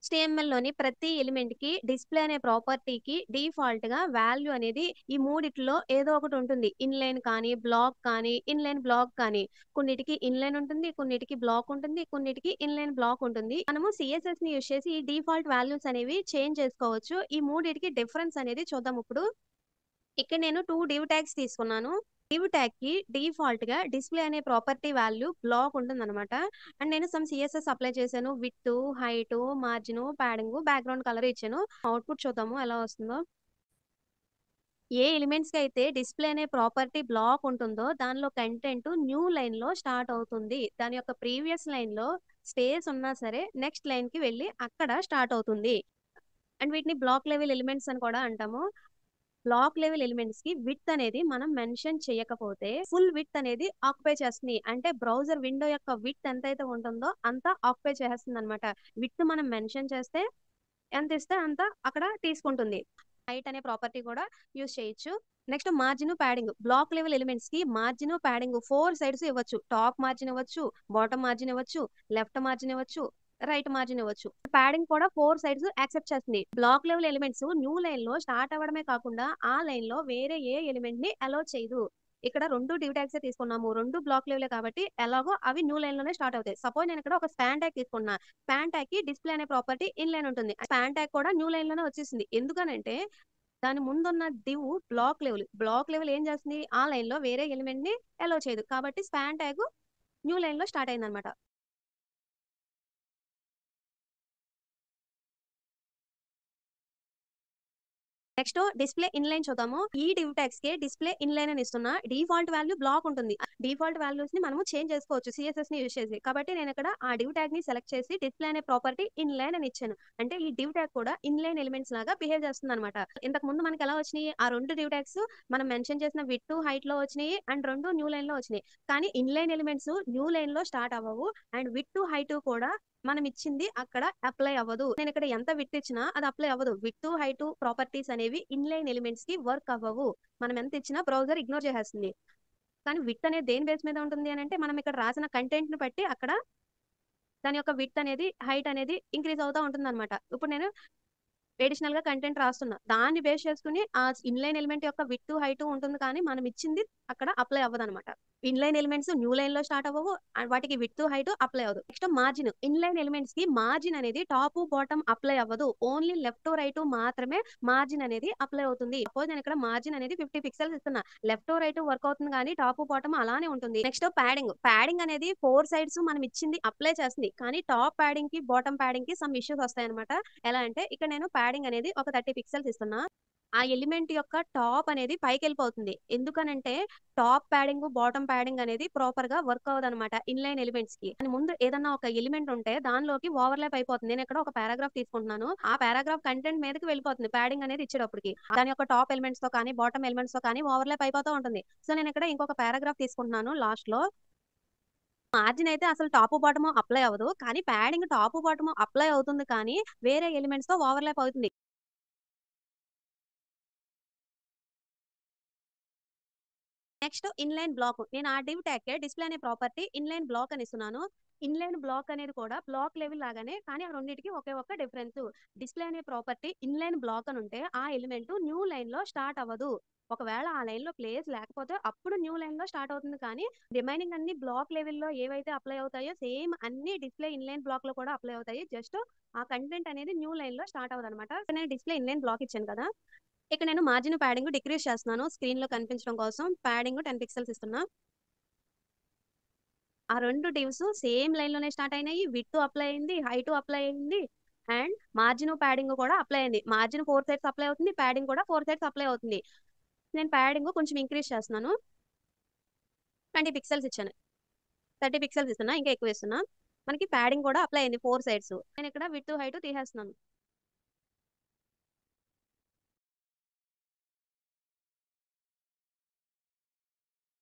HTMLలోని ప్రతి ఎలిమెంట్‌కి డిస్‌ప్లే అనే ప్రాపర్టీకి డిఫాల్ట్‌గా వాల్యూ అనేది ఈ మూడిట్లో ఏదో ఒకటి ఉంటుంది. ఇన్‌లైన్ కానీ, బ్లాక్ కానీ, ఇన్‌లైన్ బ్లాక్ కానీ. కొన్నిటికి ఇన్‌లైన్ ఉంటుంది. కొన్నిటికి బ్లాక్ ఉంటుంది. కొన్నిటికి ఇన్‌లైన్ బ్లాక్ ఉంటుంది. మనము CSS‌ని యూజ్ చేసి ఈ డిఫాల్ట్ వాల్యూస్ అనేవి చేంజ్ చేసుకోవచ్చు. ఈ మూడిటికి డిఫరెన్స్ అనేది చూద్దాం ఇప్పుడు. ఇక్కడ నేను 2 డివ్ ట్యాగ్స్ తీసుకున్నాను. డివ్ ట్యాగ్‌కి డిఫాల్ట్‌గా డిస్‌ప్లే అనే ప్రాపర్టీ వాల్యూ బ్లాక్ ఉంటుందనమాట. అండ్ నేను సమ్ CSS అప్లై చేశాను. Width, height, margin, padding, background colour ఇచ్చాను. అవుట్‌పుట్ చూద్దాము ఎలా వస్తుందో. ఏ ఎలిమెంట్స్‌కి అయితే డిస్‌ప్లే అనే ప్రాపర్టీ బ్లాక్ ఉంటుందో దానిలో కంటెంట్ న్యూ లైన్‌లో స్టార్ట్ అవుతుంది. దాని యొక్క ప్రీవియస్ లైన్‌లో స్పేస్ ఉన్నా సరే నెక్స్ట్ లైన్‌కి వెళ్లి అక్కడ స్టార్ట్ అవుతుంది. అండ్ వీటిని బ్లాక్ లెవెల్ ఎలిమెంట్స్ అని కూడా అంటాము. బ్లాక్ లెవెల్ ఎలిమెంట్స్‌కి విడ్త్ అనేది మనం మెన్షన్ చేయకపోతే, ఫుల్ విడ్త్ అనేది ఆక్యుపై చేస్తుంది. అంటే బ్రౌజర్ విండో యొక్క విడ్త్ ఎంతైతే ఉంటుందో అంత ఆక్యుపై చేసేస్తుందనమాట. విడ్త్ మనం మెన్షన్ చేస్తే ఎంతిస్తే అంత అక్కడ తీసుకుంటుంది. హైట్ అనే ప్రాపర్టీ కూడా యూజ్ చేయొచ్చు. Next margin, padding. Block level ఎలిమెంట్స్‌కి మార్జిన్, పాడింగ్ 4 సైడ్స్ ఇవ్వచ్చు. టాప్ మార్జిన్ ఇవ్వచ్చు, బాటమ్ మార్జిన్ ఇవ్వచ్చు, లెఫ్ట్ మార్జిన్ ఇవ్వచ్చు, రైట్ మార్జిన్ ఇవ్వచ్చు. పాడింగ్ కూడా 4 సైడ్స్ యాక్సెప్ట్ చేస్తుంది. బ్లాక్ లెవెల్ ఎలిమెంట్స్ న్యూ లైన్‌లో స్టార్ట్ అవ్వడమే కాకుండా ఆ లైన్‌లో వేరే ఏ ఎలిమెంట్‌ని అలౌ చేయదు. ఇక్కడ 2 డివ్ ట్యాగ్సే తీసుకున్నాము. 2 బ్లాక్ లెవెలే కాబట్టి ఎలాగో అవి న్యూ లైన్‌లోనే స్టార్ట్ అవుతాయి. సపోజ్ నేను ఇక్కడ ఒక స్పాన్ ట్యాగ్ తీసుకున్నా. స్పాన్ ట్యాగ్‌కి డిస్‌ప్లే అనే ప్రాపర్టీ ఇన్‌లైన్ ఉంటుంది. స్పాన్ ట్యాగ్ కూడా న్యూ లైన్‌లోనే వచ్చేసింది. ఎందుకనంటే దాని ముందున్న div block level. Block level ఏం చేస్తుంది? ఆ లైన్‌లో వేరే ఎలిమెంట్‌ని అలౌ చేయదు. కాబట్టి స్పాన్ ట్యాగ్ న్యూ లైన్‌లో స్టార్ట్ అయిందన్నమాట. నెక్స్ట్ డిస్‌ప్లే ఇన్‌లైన్ చూద్దాము. ఈ డివ్ ట్యాగ్స్‌కి డిస్‌ప్లే ఇన్‌లైన్ అని ఇస్తున్నా. డిఫాల్ట్ వాల్యూ బ్లాక్ ఉంటుంది. డిఫాల్ట్ వాల్యూస్‌ని మనము చేంజ్ చేసుకోవచ్చు CSS‌ని యూజ్ చేసి. కాబట్టి నేనిక్కడ ఆ డివ్ ట్యాగ్‌ని సెలెక్ట్ చేసి డిస్‌ప్లే అనే ప్రాపర్టీ ఇన్‌లైన్ అని ఇచ్చాను. అంటే ఈ డివ్ ట్యాగ్ కూడా ఇన్‌లైన్ ఎలిమెంట్స్ లాగా బిహేవ్ చేస్తుందన్నమాట. ఇంతకుముందు మనకెలా వచ్చినియి? ఆ 2 డివ్ ట్యాగ్స్ మనం మెన్షన్ చేసిన విడ్త్, హైట్‌లో వచ్చినియి అండ్ 2 న్యూ లైన్‌లో వచ్చినియి. కానీ ఇన్‌లైన్ ఎలిమెంట్స్ న్యూ లైన్‌లో స్టార్ట్ అవ్వవు. అండ్ విడ్త్, హైట్ కూడా మనం ఇచ్చింది అక్కడ అప్లై అవ్వదు. నేనిక్కడ ఎంత విడ్త్ ఇచ్చినా అది అప్లై అవ్వదు. విడ్త్, హైట్ ప్రాపర్టీస్ అనేవి ఇన్‌లైన్ ఎలిమెంట్స్‌కి వర్క్ అవ్వవు. మనం ఎంత ఇచ్చినా బ్రౌజర్ ఇగ్నోర్ చేసేస్తుంది. కానీ విడ్త్ అనేది దేని బేస్ మీద ఉంటుంది అనంటే, మనం ఇక్కడ రాసిన కంటెంట్‌ని బట్టి అక్కడ దాని యొక్క విడ్త్ అనేది, హైట్ అనేది ఇంక్రీజ్ అవుతా ఉంటుందన్నమాట. ఇప్పుడు నేను అడిషనల్‌గా కంటెంట్ రాస్తున్నా. దాన్ని బేస్ చేసుకొని ఆ ఇన్‌లైన్ ఎలిమెంట్ యొక్క విడ్త్, హైట్ ఉంటుంది కానీ మనం ఇచ్చింది అక్కడ అప్లై అవ్వదన్నమాట. ఇన్‌లైన్ ఎలిమెంట్స్ న్యూ లైన్‌లో స్టార్ట్ అవ్వవు. అండ్ వాటికి విడ్త్, హైట్ అప్లై అవ్వదు. Next margin. ఇన్‌లైన్ ఎలిమెంట్స్‌కి మార్జిన్ అనేది టాప్, బాటమ్ అప్లై అవ్వదు. ఓన్లీ లెఫ్ట్, రైట్ మాత్రమే మార్జిన్ అనేది అప్లై అవుతుంది. సపోజ్ నేను ఇక్కడ మార్జిన్ అనేది 50 పిక్సెల్స్ ఇస్తున్నా. లెఫ్ట్, రైట్ వర్క్ అవుతుంది కానీ టాప్, బాటమ్ అలానే ఉంటుంది. Next padding. పాడింగ్ అనేది 4 సైడ్స్ మనం ఇచ్చింది అప్లై చేస్తుంది. కానీ టాప్ పాడింగ్‌కి, బాటమ్ పాడింగ్‌కి సమ్ ఇష్యూస్ వస్తాయన్నమాట. ఎలా అంటే ఇక్కడ నేను పాడింగ్ అనేది ఒక 30 పిక్సెల్స్ ఇస్తున్నా. ఆ ఎలిమెంట్ యొక్క టాప్ అనేది పైకెళ్ళిపోతుంది. ఎందుకనంటే టాప్ పాడింగ్, బాటమ్ పాడింగ్ అనేది ప్రాపర్‌గా వర్క్ అవ్వదనమాట ఇన్‌లైన్ ఎలిమెంట్స్‌కి. దాని ముందు ఏదన్నా ఒక ఎలిమెంట్ ఉంటే దానిలోకి ఓవర్‌లాప్ అయిపోతుంది. నేనిక్కడ ఒక పారాగ్రాఫ్ తీసుకుంటున్నాను. ఆ పారాగ్రాఫ్ కంటెంట్ మీదకి వెళ్ళిపోతుంది పాడింగ్ అనేది ఇచ్చేటప్పటికి. దాని యొక్క టాప్ ఎలిమెంట్స్‌తో కానీ, బాటమ్ ఎలిమెంట్స్‌తో కానీ ఓవర్‌లాప్ అయిపోతా ఉంటుంది. సో, నేనిక్కడ ఇంకొక పారాగ్రాఫ్ తీసుకుంటున్నాను లాస్ట్‌లో. మార్జిన్ అయితే అసలు టాపు, బాటము అప్లై అవ్వదు. కానీ పాడింగ్ టాపు, బాటము అప్లై అవుతుంది కానీ వేరే ఎలిమెంట్స్‌తో ఓవర్‌లాప్ అవుతుంది. Next inline black. నేను ఆ డివ్ ట్యాగ్‌కే డిస్‌ప్లే అనే ప్రాపర్టీ ఇన్‌లైన్ బ్లాక్ అని ఇస్తున్నాను. ఇన్‌లైన్ బ్లాక్ అనేది కూడా బ్లాక్ లెవెల్ లాగానే కానీ ఆ రెండిటికి ఒకే ఒక్క డిఫరెన్స్. డిస్‌ప్లే అనే ప్రాపర్టీ ఇన్‌లైన్ బ్లాక్ అనుంటే ఆ ఎలిమెంట్ న్యూ లైన్‌లో స్టార్ట్ అవ్వదు. ఒకవేళ ఆ లైన్‌లో ప్లేస్ లేకపోతే అప్పుడు న్యూ లైన్‌లో స్టార్ట్ అవుతుంది కానీ రిమైనింగ్ అన్ని బ్లాక్ లెవెల్‌లో ఏవైతే అప్లై అవుతాయో సేమ్ అన్ని డిస్‌ప్లే ఇన్‌లైన్ బ్లాక్‌లో కూడా అప్లై అవుతాయి. జస్ట్ ఆ కంటెంట్ అనేది న్యూ లైన్‌లో స్టార్ట్ అవ్వదనమాట. నేను డిస్‌ప్లే ఇన్‌లైన్ బ్లాక్ ఇచ్చాను కదా! ఇక్కడ నేను మార్జిన్, పాడింగ్ డిక్రీజ్ చేస్తున్నాను. స్క్రీన్‌లో కనిపించడం కోసం పాడింగ్ 10 పిక్సెల్స్ ఇస్తున్నా. ఆ 2 డివ్స్ సేమ్ లైన్‌లోనే స్టార్ట్ అయినాయి. విడ్త్ అప్లై అయింది. హైట్ అప్లై అయింది. అండ్ మార్జిన్, పాడింగ్ కూడా అప్లై అయింది. మార్జిన్ 4 సైడ్స్ అప్లై అవుతుంది. పాడింగ్ కూడా 4 సైడ్స్ అప్లై అవుతుంది. నేను పాడింగ్ కొంచెం ఇంక్రీజ్ చేస్తున్నాను. 20 పిక్సెల్స్ ఇచ్చాను. 30 పిక్సెల్స్ ఇస్తున్నా. ఇంకా ఎక్కువ ఇస్తున్నా. మనకి పాడింగ్ కూడా అప్లై అయింది 4 సైడ్స్. నేను ఇక్కడ విడ్త్, హైట్ తీసేస్తున్నాను.